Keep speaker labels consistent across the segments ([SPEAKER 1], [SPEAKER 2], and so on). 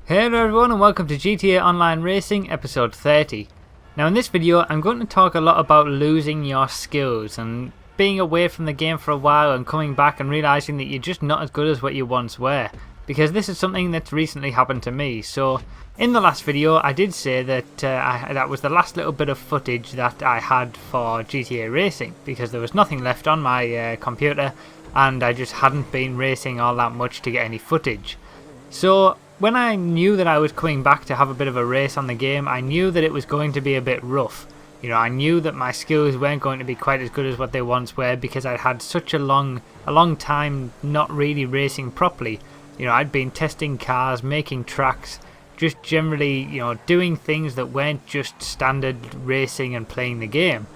[SPEAKER 1] Hello everyone and welcome to GTA Online Racing episode 30. Now in this video I'm going to talk a lot about losing your skills and being away from the game for a while and coming back and realising that you're just not as good as what you once were. Because this is something that's recently happened to me. So in the last video I did say that that was the last little bit of footage that I had for GTA Racing. Because there was nothing left on my computer and I just hadn't been racing all that much to get any footage. So when I knew that I was coming back to have a bit of a race on the game, I knew that it was going to be a bit rough. You know, I knew that my skills weren't going to be quite as good as what they once were because I'd had such a long time not really racing properly. You know, I'd been testing cars, making tracks, just generally, you know, doing things that weren't just standard racing and playing the game.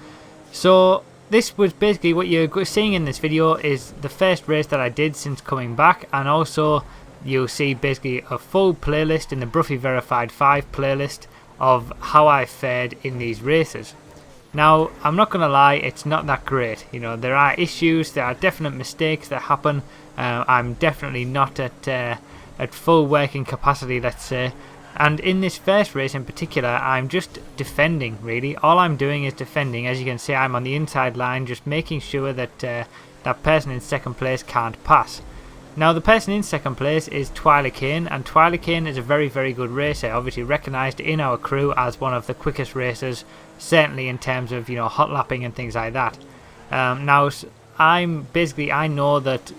[SPEAKER 1] So this was basically what you're seeing in this video is the first race that I did since coming back, and also you'll see basically a full playlist in the Broughy Verified 5 playlist of how I fared in these races. Now, I'm not going to lie, it's not that great. You know, there are issues, there are definite mistakes that happen. I'm definitely not at full working capacity, let's say. And in this first race in particular, I'm just defending, really. All I'm doing is defending. As you can see, I'm on the inside line, just making sure that that person in second place can't pass. Now the person in second place is Twyla Kane, and Twyla Kane is a very good racer, obviously recognised in our crew as one of the quickest racers, certainly in terms of, you know, hot lapping and things like that. Now I know that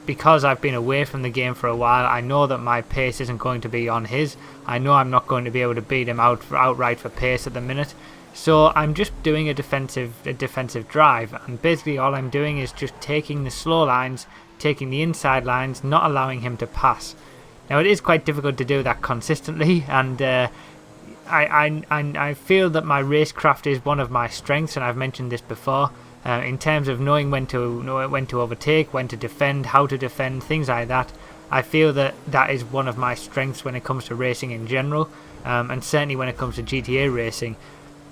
[SPEAKER 1] because I've been away from the game for a while, I know that my pace isn't going to be on his. I know I'm not going to be able to beat him outright for pace at the minute. So I'm just doing a defensive drive, and basically all I'm doing is just taking the slow lines, taking the inside lines, not allowing him to pass. Now it is quite difficult to do that consistently, and I feel that my racecraft is one of my strengths, and I've mentioned this before, in terms of knowing when to overtake, when to defend, how to defend, things like that. I feel that that is one of my strengths when it comes to racing in general, and certainly when it comes to GTA racing.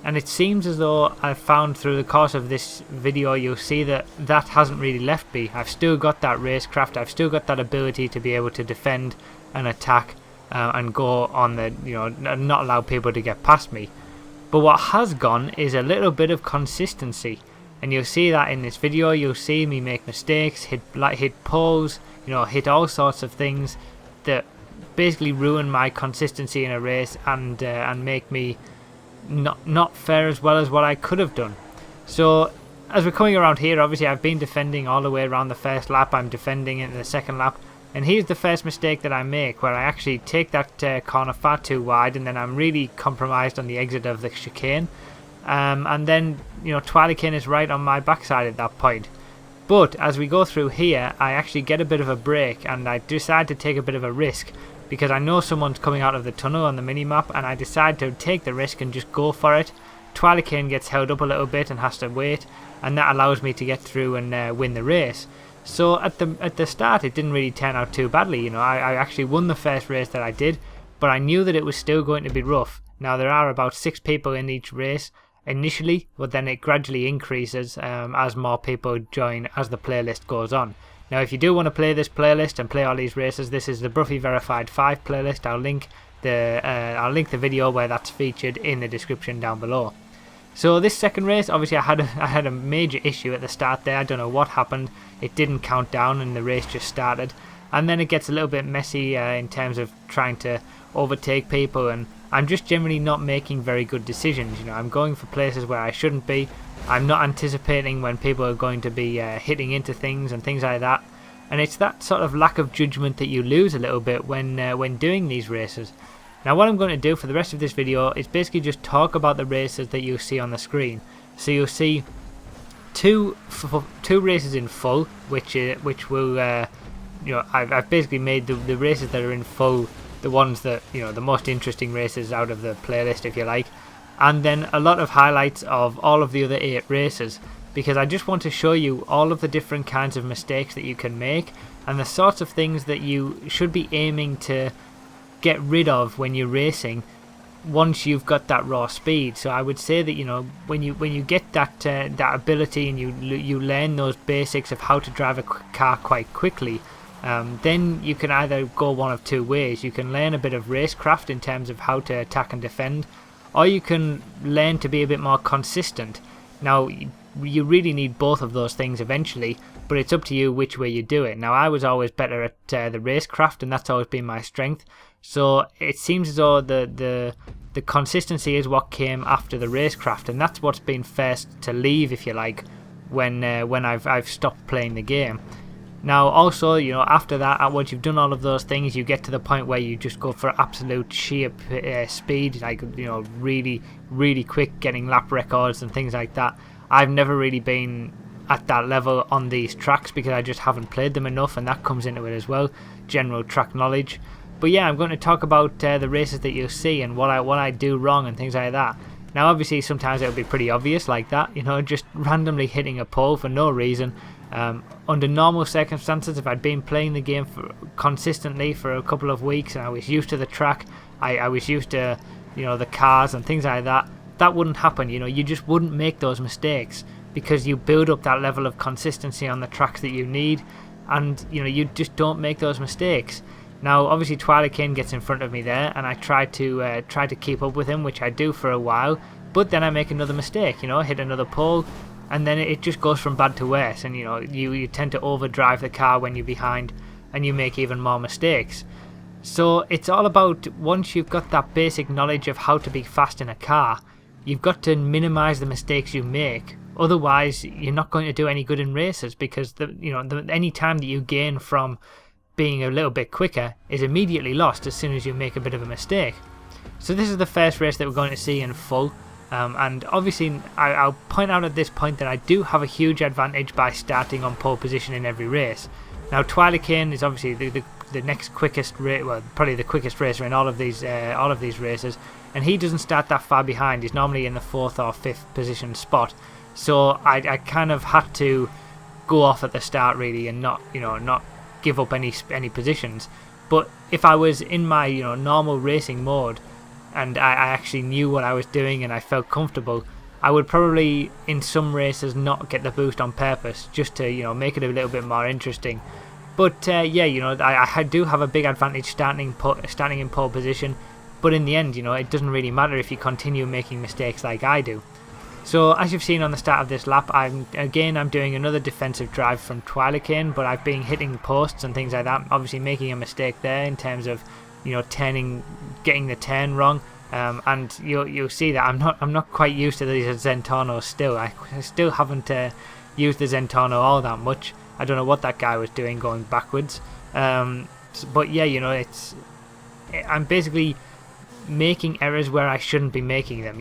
[SPEAKER 1] And it seems as though I've found through the course of this video, you'll see that that hasn't really left me. I've still got that racecraft, I've still got that ability to be able to defend and attack and go on the, you know, not allow people to get past me. But what has gone is a little bit of consistency. And you'll see that in this video. You'll see me make mistakes, hit poles, you know, hit all sorts of things that basically ruin my consistency in a race and make me not fare as well as what I could have done. So as we're coming around here, obviously I've been defending all the way around the first lap, I'm defending in the second lap, and here's the first mistake that I make, where I actually take that corner far too wide, and then I'm really compromised on the exit of the chicane, and then, you know, Twyla Kane is right on my backside at that point. But as we go through here, I actually get a bit of a break, and I decide to take a bit of a risk, because I know someone's coming out of the tunnel on the mini-map, and I decide to take the risk and just go for it. Twyla Kane gets held up a little bit and has to wait, and that allows me to get through and win the race. So at the start it didn't really turn out too badly. You know, I actually won the first race that I did, but I knew that it was still going to be rough. Now there are about 6 people in each race initially, but then it gradually increases as more people join as the playlist goes on. Now if you do want to play this playlist and play all these races, this is the Broughy Verified 5 playlist. I'll link the video where that's featured in the description down below. So this second race, obviously I had a major issue at the start there. I don't know what happened. It didn't count down and the race just started. And then it gets a little bit messy in terms of trying to overtake people, and I'm just generally not making very good decisions. You know, I'm going for places where I shouldn't be. I'm not anticipating when people are going to be hitting into things and things like that. And it's that sort of lack of judgment that you lose a little bit when doing these races. Now what I'm going to do for the rest of this video is basically just talk about the races that you'll see on the screen. So you'll see two races in full, which will you know, I've basically made the races that are in full the ones that, you know, the most interesting races out of the playlist, if you like, and then a lot of highlights of all of the other 8 races, because I just want to show you all of the different kinds of mistakes that you can make and the sorts of things that you should be aiming to get rid of when you're racing once you've got that raw speed. So I would say that, you know, when you get that ability and you learn those basics of how to drive a car quite quickly, then you can either go one of two ways. You can learn a bit of racecraft in terms of how to attack and defend, or you can learn to be a bit more consistent. Now, you really need both of those things eventually, but it's up to you which way you do it. Now, I was always better at the racecraft, and that's always been my strength. So it seems as though the consistency is what came after the racecraft, and that's what's been first to leave, if you like, when I've stopped playing the game. Now, also, after that, once you've done all of those things, you get to the point where you just go for absolute sheer speed, like, really, really quick, getting lap records and things like that. I've never really been at that level on these tracks because I just haven't played them enough, and that comes into it as well, general track knowledge. But yeah, I'm going to talk about the races that you'll see and what I do wrong and things like that. Now, obviously, sometimes it'll be pretty obvious like that, just randomly hitting a pole for no reason. Under normal circumstances, if I'd been playing the game consistently for a couple of weeks and I was used to the track, I was used to the cars and things like that, that wouldn't happen. You just wouldn't make those mistakes because you build up that level of consistency on the tracks that you need, and you just don't make those mistakes. Now, obviously, Twilight Kane gets in front of me there, and I try to keep up with him, which I do for a while, but then I make another mistake, hit another pole, and then it just goes from bad to worse, and you tend to overdrive the car when you're behind, and you make even more mistakes. So it's all about, once you've got that basic knowledge of how to be fast in a car, you've got to minimize the mistakes you make. Otherwise, you're not going to do any good in races, because any time that you gain from being a little bit quicker is immediately lost as soon as you make a bit of a mistake. So this is the first race that we're going to see in full. And obviously, I'll point out at this point that I do have a huge advantage by starting on pole position in every race. Now, Twilight Kane is obviously the next quickest, probably the quickest racer in all of these races, and he doesn't start that far behind. He's normally in the 4th or 5th position spot. So I kind of had to go off at the start really, and not give up any positions. But if I was in my normal racing mode, and I actually knew what I was doing and I felt comfortable, I would probably in some races not get the boost on purpose, just to make it a little bit more interesting. But yeah, I do have a big advantage starting in pole position, but in the end, it doesn't really matter if you continue making mistakes like I do. So as you've seen on the start of this lap, I'm doing another defensive drive from Twilight Kane, but I've been hitting posts and things like that, obviously making a mistake there in terms of getting the turn wrong, and you'll see that I'm not quite used to these Zentornos still. I still haven't used the Zentorno all that much. I don't know what that guy was doing going backwards, but yeah, I'm basically making errors where I shouldn't be making them.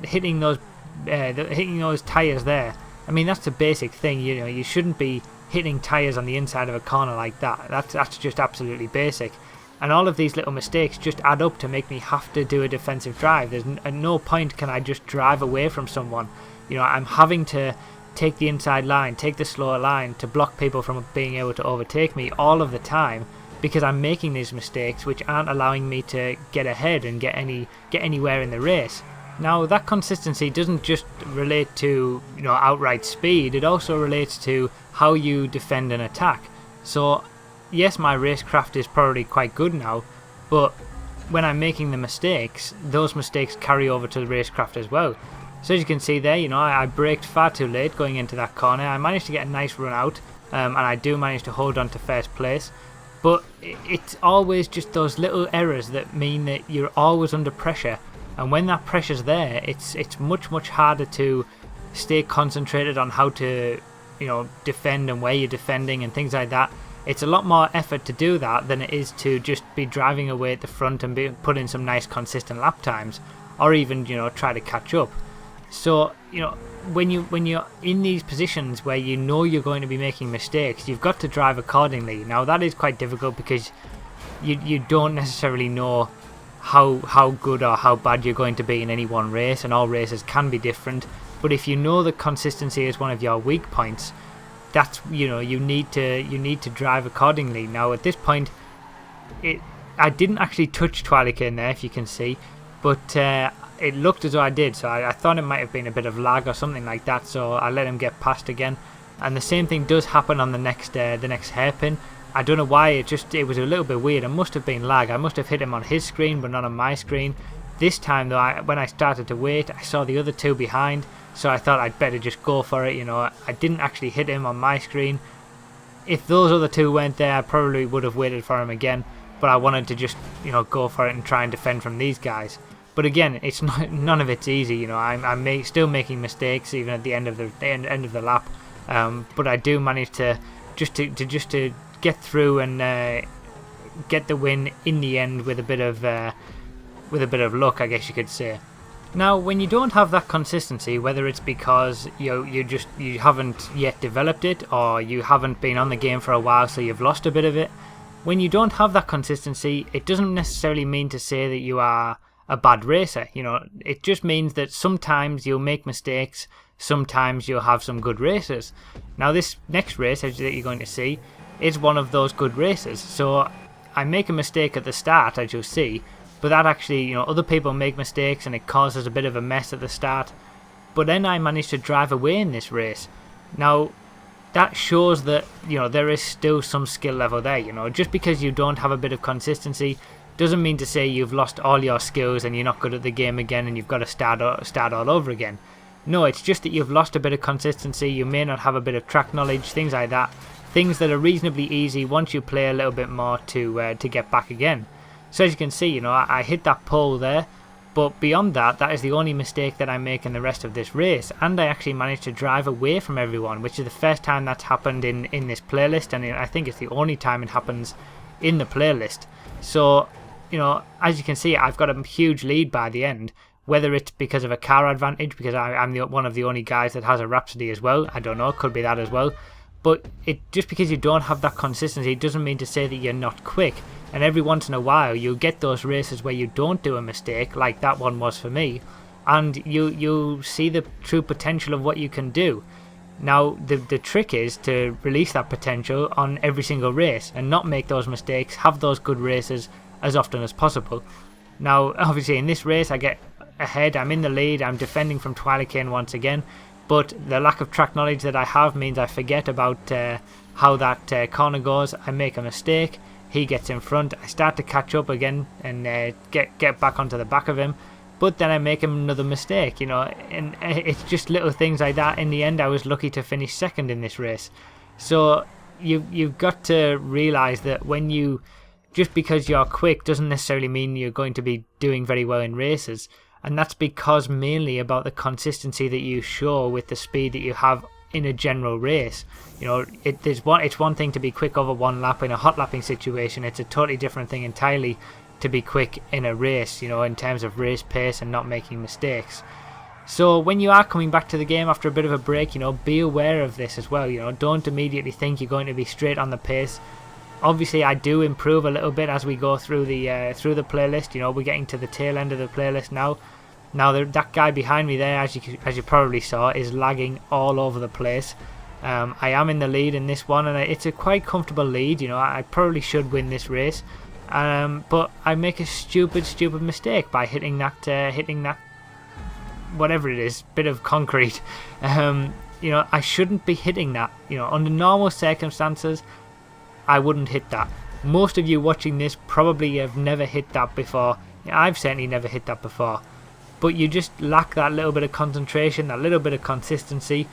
[SPEAKER 1] Hitting those tires there, I mean, that's the basic thing. You shouldn't be hitting tires on the inside of a corner like that. That's just absolutely basic. And all of these little mistakes just add up to make me have to do a defensive drive. At no point can I just drive away from someone. I'm having to take the inside line, take the slower line to block people from being able to overtake me all of the time, because I'm making these mistakes which aren't allowing me to get ahead and get anywhere in the race. Now, that consistency doesn't just relate to outright speed, it also relates to how you defend and attack. So yes, my racecraft is probably quite good now, but when I'm making the mistakes, those mistakes carry over to the racecraft as well. So as you can see there, I braked far too late going into that corner. I managed to get a nice run out, and I do manage to hold on to first place. But it's always just those little errors that mean that you're always under pressure. And when that pressure's there, it's much, much harder to stay concentrated on how to, defend and where you're defending and things like that. It's a lot more effort to do that than it is to just be driving away at the front and put in some nice consistent lap times, or even try to catch up. So when you're in these positions where you're going to be making mistakes, you've got to drive accordingly. Now that is quite difficult because you don't necessarily know how good or how bad you're going to be in any one race, and all races can be different. But if you know that consistency is one of your weak points, that's you need to drive accordingly. Now at this point, I didn't actually touch Twilight Kane there, if you can see, but it looked as though I did, so I thought it might have been a bit of lag or something like that, so I let him get past again. And the same thing does happen on the next hairpin. I don't know why, it was a little bit weird. It must have been lag. I must have hit him on his screen but not on my screen. This time though, when I started to wait, I saw the other two behind, so I thought I'd better just go for it. You know, I didn't actually hit him on my screen. If those other two weren't there, I probably would have waited for him again, but I wanted to just, you know, go for it and try and defend from these guys. But again, it's not, none of it's easy. You know, I'm still making mistakes even at the end of the lap, but I do manage to just to get through and get the win in the end with a bit of luck, I guess you could say. Now, when you don't have that consistency, whether it's because you haven't yet developed it, or you haven't been on the game for a while so you've lost a bit of it, when you don't have that consistency, it doesn't necessarily mean to say that you are a bad racer. You know, it just means that sometimes you'll make mistakes, sometimes you'll have some good races. Now, this next race that you're going to see is one of those good races. So I make a mistake at the start, as you'll see, but that actually, you know, other people make mistakes and it causes a bit of a mess at the start. But then I managed to drive away in this race. Now, that shows that, you know, there is still some skill level there. You know, just because you don't have a bit of consistency doesn't mean to say you've lost all your skills and you're not good at the game again and you've got to start all over again. No, it's just that you've lost a bit of consistency. You may not have a bit of track knowledge, things like that. Things that are reasonably easy once you play a little bit more to get back again. So as you can see, you know, I hit that pole there, but beyond that, that is the only mistake that I make in the rest of this race, and I actually managed to drive away from everyone, which is the first time that's happened in this playlist, and I think it's the only time it happens in the playlist. So, you know, as you can see, I've got a huge lead by the end, whether it's because of a car advantage, because I'm one of the only guys that has a Rhapsody as well, I don't know, could be that as well. But just because you don't have that consistency doesn't mean to say that you're not quick. And every once in a while you'll get those races where you don't do a mistake, like that one was for me, and you'll see the true potential of what you can do. Now the trick is to release that potential on every single race and not make those mistakes, have those good races as often as possible. Now obviously in this race I get ahead, I'm in the lead, I'm defending from Twilight Cane once again, but the lack of track knowledge that I have means I forget about how that corner goes. I make a mistake, he gets in front, I start to catch up again and get back onto the back of him, but then I make another mistake, you know, and it's just little things like that. In the end I was lucky to finish second in this race. So you've got to realise that just because you're quick doesn't necessarily mean you're going to be doing very well in races. And that's because mainly about the consistency that you show with the speed that you have in a general race. You know, it's one thing to be quick over one lap in a hot lapping situation. It's a totally different thing entirely to be quick in a race, you know, in terms of race pace and not making mistakes. So when you are coming back to the game after a bit of a break, you know, be aware of this as well. You know, don't immediately think you're going to be straight on the pace. Obviously I do improve a little bit as we go through the playlist. You know, we're getting to the tail end of the playlist now. Now that guy behind me there, as you probably saw, is lagging all over the place. I am in the lead in this one, and it's a quite comfortable lead. You know, I probably should win this race, but I make a stupid mistake by hitting that whatever it is, bit of concrete. You know, I shouldn't be hitting that. You know, under normal circumstances, I wouldn't hit that. Most of you watching this probably have never hit that before. I've certainly never hit that before. But you just lack that little bit of concentration, that little bit of consistency,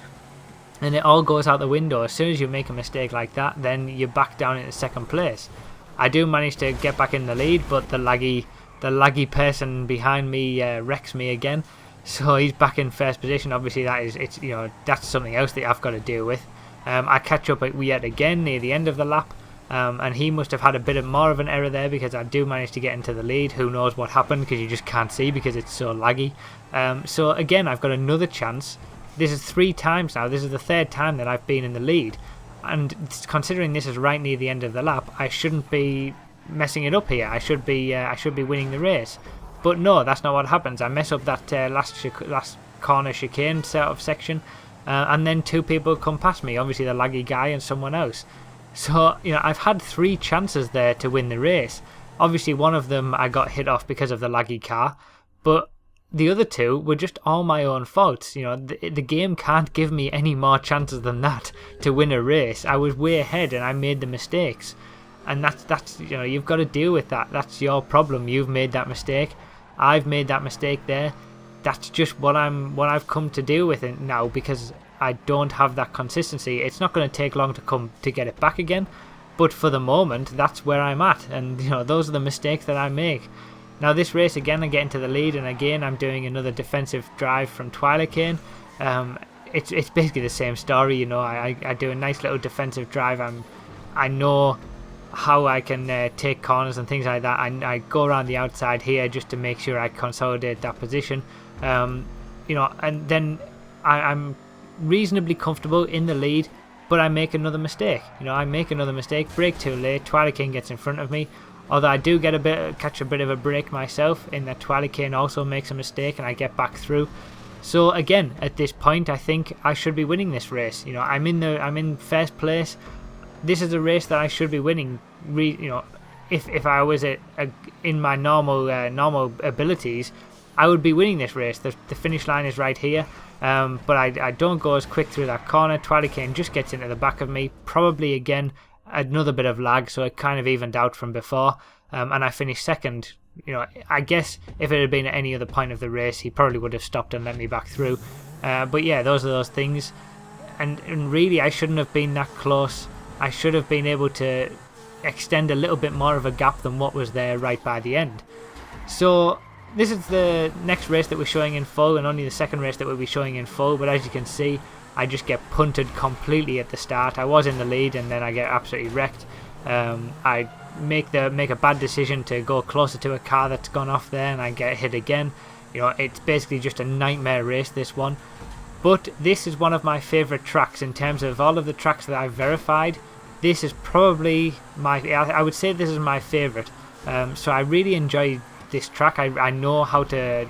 [SPEAKER 1] and it all goes out the window. As soon as you make a mistake like that, then you're back down into second place. I do manage to get back in the lead, but the laggy person behind me wrecks me again, so he's back in first position. Obviously that's something else that I've got to deal with. I catch up yet again near the end of the lap. And he must have had a bit more of an error there, because I do manage to get into the lead. Who knows what happened, because you just can't see because it's so laggy. So again, I've got another chance. This is 3 times now. This is the 3rd time that I've been in the lead, and considering this is right near the end of the lap, I shouldn't be messing it up here. I should be winning the race. But no, that's not what happens. I mess up that last corner chicane sort of section, and then 2 people come past me. Obviously the laggy guy and someone else. So, you know, I've had 3 chances there to win the race. Obviously one of them I got hit off because of the laggy car, but the other two were just all my own faults. You know, the game can't give me any more chances than that to win a race. I was way ahead and I made the mistakes. And that's you know, you've got to deal with that. That's your problem. You've made that mistake. I've made that mistake there. That's just what I've come to deal with it now, because I don't have that consistency. It's not going to take long to get it back again, but for the moment, that's where I'm at. And you know, those are the mistakes that I make. Now this race again, I get into the lead, and again I'm doing another defensive drive from Twilight Cane. It's basically the same story, you know. I do a nice little defensive drive. I know how I can take corners and things like that. I go around the outside here just to make sure I consolidate that position. You know, and then I'm reasonably comfortable in the lead, but I make another mistake. You know, I make another mistake, brake too late. Twilight Cane gets in front of me. Although I do catch a bit of a break myself, in that Twilight Cane also makes a mistake and I get back through. So again, at this point, I think I should be winning this race. You know, I'm in first place. This is a race that I should be winning. You know, if I was in my normal abilities, I would be winning this race. The finish line is right here. But I don't go as quick through that corner. Twilight Cane just gets into the back of me. Probably again another bit of lag, so it kind of evened out from before. And I finished second. You know, I guess if it had been at any other point of the race, he probably would have stopped and let me back through. But yeah, those are those things. And really, I shouldn't have been that close. I should have been able to extend a little bit more of a gap than what was there right by the end. So this is the next race that we're showing in full, and only the second race that we'll be showing in full. But as you can see, I just get punted completely at the start. I was in the lead and then I get absolutely wrecked. I make a bad decision to go closer to a car that's gone off there, and I get hit again. You know, it's basically just a nightmare race, this one. But this is one of my favourite tracks in terms of all of the tracks that I've verified. This is probably I would say this is my favourite. So I really enjoy this track. I know how to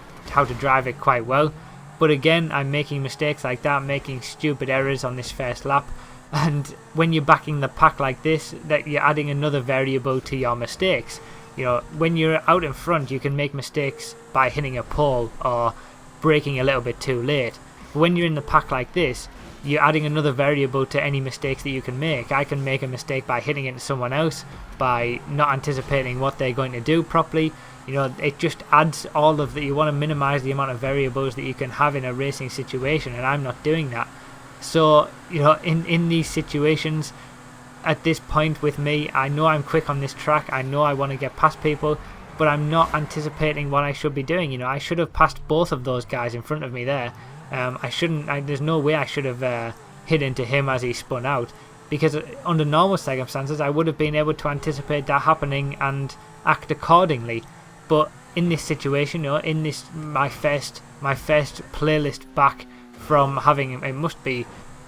[SPEAKER 1] drive it quite well. But again, I'm making mistakes like that, making stupid errors on this first lap. And when you're backing the pack like this, that you're adding another variable to your mistakes. You know, when you're out in front, you can make mistakes by hitting a pole or braking a little bit too late. But when you're in the pack like this, you're adding another variable to any mistakes that you can make. I can make a mistake by hitting into someone else, by not anticipating what they're going to do properly. You know, it just adds all of that. You want to minimize the amount of variables that you can have in a racing situation, and I'm not doing that. So, you know, in these situations, at this point with me, I know I'm quick on this track. I know I want to get past people, but I'm not anticipating what I should be doing. You know, I should have passed both of those guys in front of me there. I shouldn't. There's no way I should have hit into him as he spun out, because under normal circumstances, I would have been able to anticipate that happening and act accordingly. But in this situation, you know, in this my first playlist back from having, it must be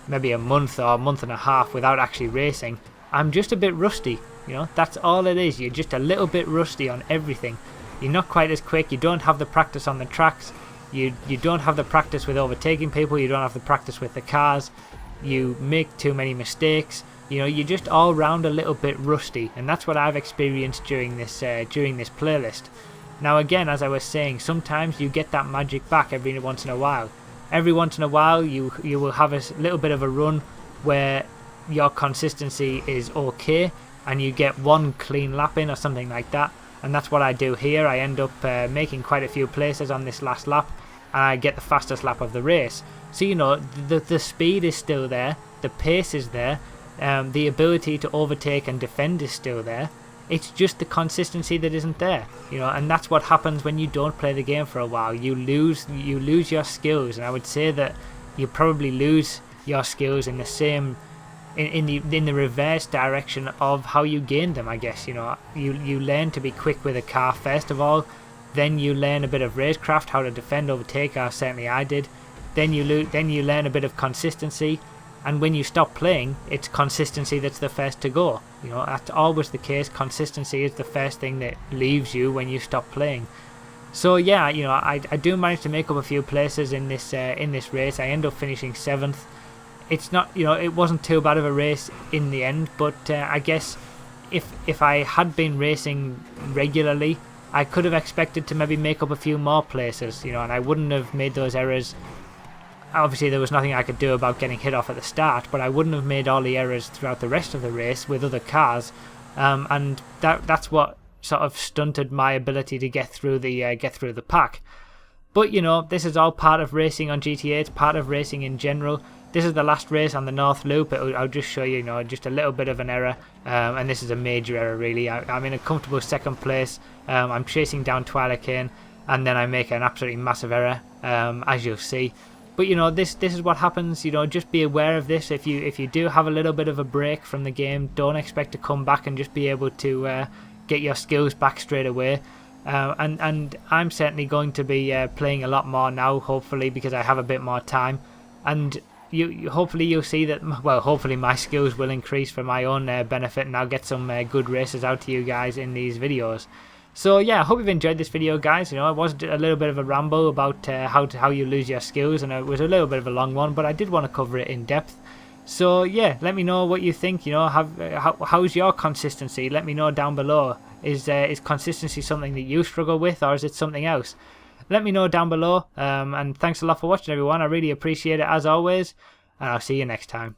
[SPEAKER 1] maybe a month or a month and a half without actually racing, I'm just a bit rusty. You know, that's all it is. You're just a little bit rusty on everything. You're not quite as quick. You don't have the practice on the tracks. You don't have the practice with overtaking people. You don't have the practice with the cars. You make too many mistakes. You know, you're just all round a little bit rusty, and that's what I've experienced during this playlist. Now again, as I was saying, sometimes you get that magic back every once in a while. Every once in a while, you will have a little bit of a run where your consistency is okay, and you get one clean lap in or something like that. And that's what I do here. I end up making quite a few places on this last lap, and I get the fastest lap of the race. So, you know, the speed is still there, the pace is there, the ability to overtake and defend is still there. It's just the consistency that isn't there, you know, and that's what happens when you don't play the game for a while. You lose your skills, and I would say that you probably lose your skills in the same in the reverse direction of how you gain them, I guess. You know, you learn to be quick with a car first of all, then you learn a bit of racecraft, how to defend, overtake, or certainly I did. Then you learn a bit of consistency, and when you stop playing, it's consistency that's the first to go. You know, that's always the case. Consistency is the first thing that leaves you when you stop playing. So yeah, you know, I do manage to make up a few places in this race. I end up finishing 7th. It's not, you know, it wasn't too bad of a race in the end, but I guess if I had been racing regularly, I could have expected to maybe make up a few more places, you know, and I wouldn't have made those errors. Obviously there was nothing I could do about getting hit off at the start, but I wouldn't have made all the errors throughout the rest of the race with other cars, and that's what sort of stunted my ability to get through the pack. But you know, this is all part of racing on GTA. It's part of racing in general. This is the last race on the North Loop. I'll just show you, you know, just a little bit of an error, and this is a major error really. I'm in a comfortable second place. I'm chasing down Twyla Kane, and then I make an absolutely massive error, as you'll see. But you know, this is what happens. You know, just be aware of this. If you do have a little bit of a break from the game, don't expect to come back and just be able to get your skills back straight away. And I'm certainly going to be playing a lot more now, hopefully, because I have a bit more time. And hopefully you'll see that. Well, hopefully my skills will increase for my own benefit, and I'll get some good races out to you guys in these videos. So yeah, I hope you've enjoyed this video, guys. You know, it was a little bit of a ramble about how you lose your skills, and it was a little bit of a long one, but I did want to cover it in depth. So yeah, let me know what you think. You know, how's your consistency? Let me know down below. Is consistency something that you struggle with, or is it something else? Let me know down below. And thanks a lot for watching, everyone. I really appreciate it as always, and I'll see you next time.